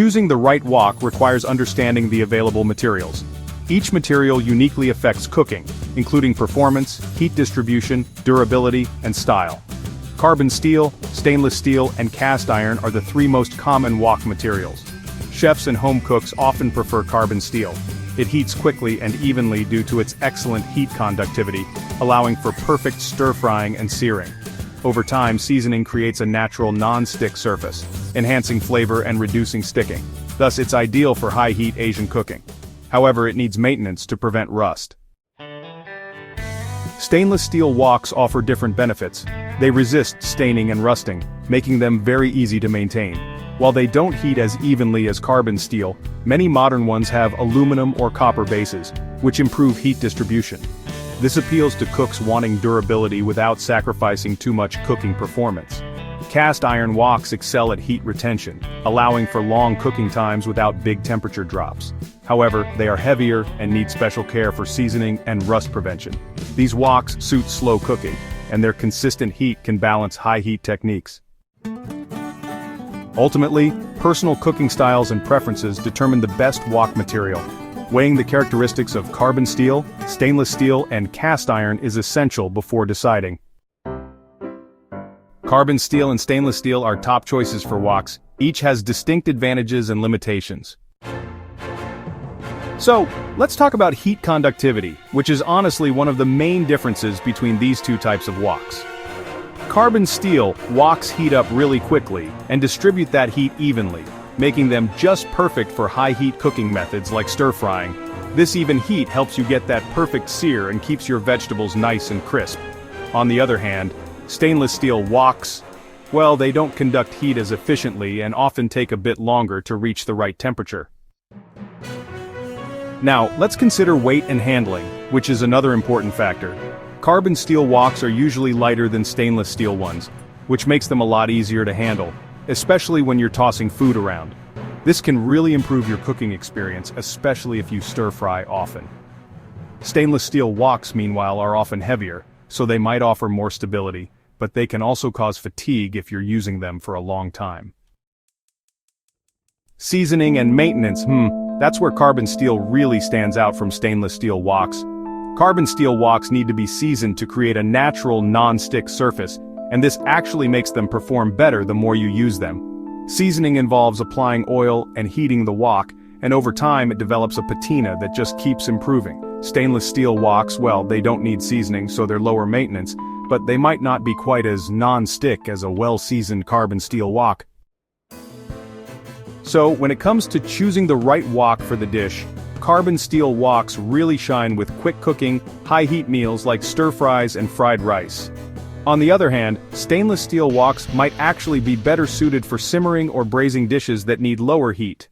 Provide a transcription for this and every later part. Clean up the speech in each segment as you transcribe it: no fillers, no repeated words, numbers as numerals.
Choosing the right wok requires understanding the available materials. Each material uniquely affects cooking, including performance, heat distribution, durability, and style. Carbon steel, stainless steel, and cast iron are the three most common wok materials. Chefs and home cooks often prefer carbon steel. It heats quickly and evenly due to its excellent heat conductivity, allowing for perfect stir-frying and searing. Over time, seasoning creates a natural non-stick surface, enhancing flavor and reducing sticking. Thus, it's ideal for high-heat Asian cooking. However, it needs maintenance to prevent rust. Stainless steel woks offer different benefits. They resist staining and rusting, making them very easy to maintain. While they don't heat as evenly as carbon steel, many modern ones have aluminum or copper bases, which improve heat distribution. This appeals to cooks wanting durability without sacrificing too much cooking performance. Cast iron woks excel at heat retention, allowing for long cooking times without big temperature drops. However, they are heavier and need special care for seasoning and rust prevention. These woks suit slow cooking, and their consistent heat can balance high heat techniques. Ultimately, personal cooking styles and preferences determine the best wok material. Weighing the characteristics of carbon steel, stainless steel, and cast iron is essential before deciding. Carbon steel and stainless steel are top choices for woks. Each has distinct advantages and limitations. So, let's talk about heat conductivity, which is honestly one of the main differences between these two types of woks. Carbon steel woks heat up really quickly and distribute that heat evenly, making them just perfect for high-heat cooking methods like stir-frying. This even heat helps you get that perfect sear and keeps your vegetables nice and crisp. On the other hand, stainless steel woks, well, they don't conduct heat as efficiently and often take a bit longer to reach the right temperature. Now, let's consider weight and handling, which is another important factor. Carbon steel woks are usually lighter than stainless steel ones, which makes them a lot easier to handle, especially when you're tossing food around. This can really improve your cooking experience, especially if you stir-fry often. Stainless steel woks, meanwhile, are often heavier, so they might offer more stability, but they can also cause fatigue if you're using them for a long time. Seasoning and maintenance, that's where carbon steel really stands out from stainless steel woks. Carbon steel woks need to be seasoned to create a natural non-stick surface, and this actually makes them perform better the more you use them. Seasoning involves applying oil and heating the wok, and over time it develops a patina that just keeps improving. Stainless steel woks, well, they don't need seasoning, so they're lower maintenance, but they might not be quite as non-stick as a well-seasoned carbon steel wok. So, when it comes to choosing the right wok for the dish, carbon steel woks really shine with quick cooking, high-heat meals like stir-fries and fried rice. On the other hand, stainless steel woks might actually be better suited for simmering or braising dishes that need lower heat.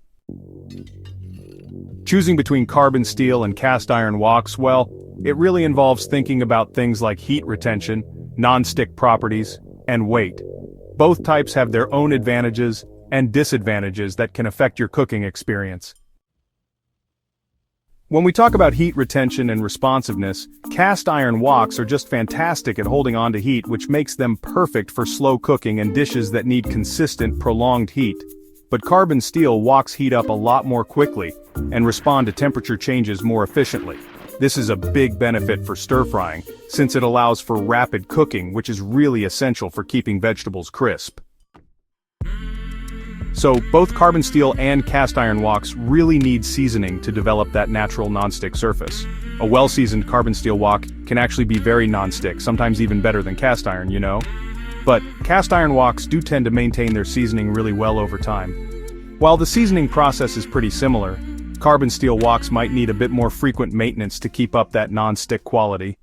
Choosing between carbon steel and cast iron woks, well, it really involves thinking about things like heat retention, non-stick properties, and weight. Both types have their own advantages and disadvantages that can affect your cooking experience. When we talk about heat retention and responsiveness, cast iron woks are just fantastic at holding on to heat, which makes them perfect for slow cooking and dishes that need consistent, prolonged heat. But carbon steel woks heat up a lot more quickly and respond to temperature changes more efficiently. This is a big benefit for stir-frying, since it allows for rapid cooking, which is really essential for keeping vegetables crisp. So, both carbon steel and cast iron woks really need seasoning to develop that natural non-stick surface. A well-seasoned carbon steel wok can actually be very non-stick, sometimes even better than cast iron, you know? But cast iron woks do tend to maintain their seasoning really well over time. While the seasoning process is pretty similar, carbon steel woks might need a bit more frequent maintenance to keep up that non-stick quality.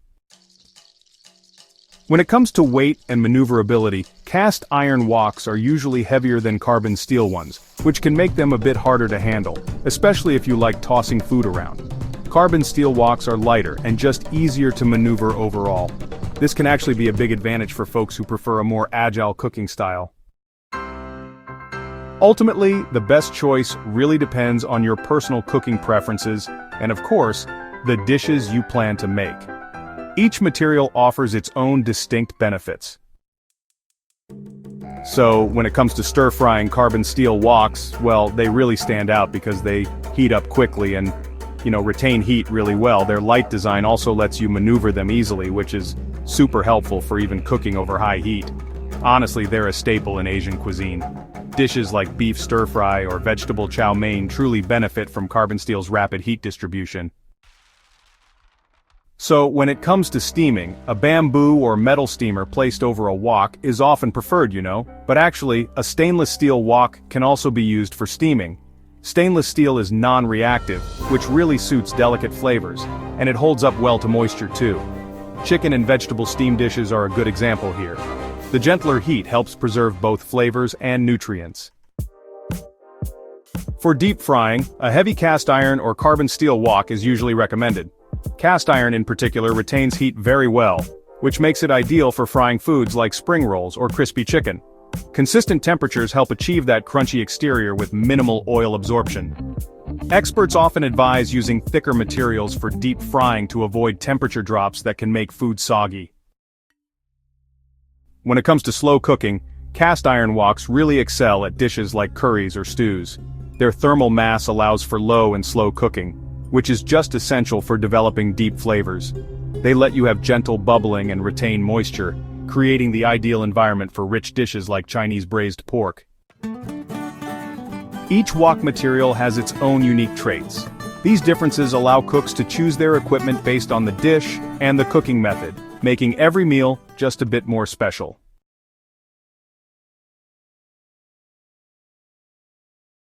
When it comes to weight and maneuverability, cast iron woks are usually heavier than carbon steel ones, which can make them a bit harder to handle, especially if you like tossing food around. Carbon steel woks are lighter and just easier to maneuver overall. This can actually be a big advantage for folks who prefer a more agile cooking style. Ultimately, the best choice really depends on your personal cooking preferences and, of course, the dishes you plan to make. Each material offers its own distinct benefits. So when it comes to stir-frying, carbon steel woks, well, they really stand out because they heat up quickly and, retain heat really well. Their light design also lets you maneuver them easily, which is super helpful for even cooking over high heat. Honestly, they're a staple in Asian cuisine. Dishes like beef stir-fry or vegetable chow mein truly benefit from carbon steel's rapid heat distribution. So when it comes to steaming, a bamboo or metal steamer placed over a wok is often preferred, but actually, a stainless steel wok can also be used for steaming. Stainless steel is non-reactive, which really suits delicate flavors, and it holds up well to moisture too. Chicken and vegetable steam dishes are a good example here. The gentler heat helps preserve both flavors and nutrients. For deep frying, a heavy cast iron or carbon steel wok is usually recommended. Cast iron in particular retains heat very well, which makes it ideal for frying foods like spring rolls or crispy chicken. Consistent temperatures help achieve that crunchy exterior with minimal oil absorption. Experts often advise using thicker materials for deep frying to avoid temperature drops that can make food soggy. When it comes to slow cooking, cast iron woks really excel at dishes like curries or stews. Their thermal mass allows for low and slow cooking, which is just essential for developing deep flavors. They let you have gentle bubbling and retain moisture, creating the ideal environment for rich dishes like Chinese braised pork. Each wok material has its own unique traits. These differences allow cooks to choose their equipment based on the dish and the cooking method, making every meal just a bit more special.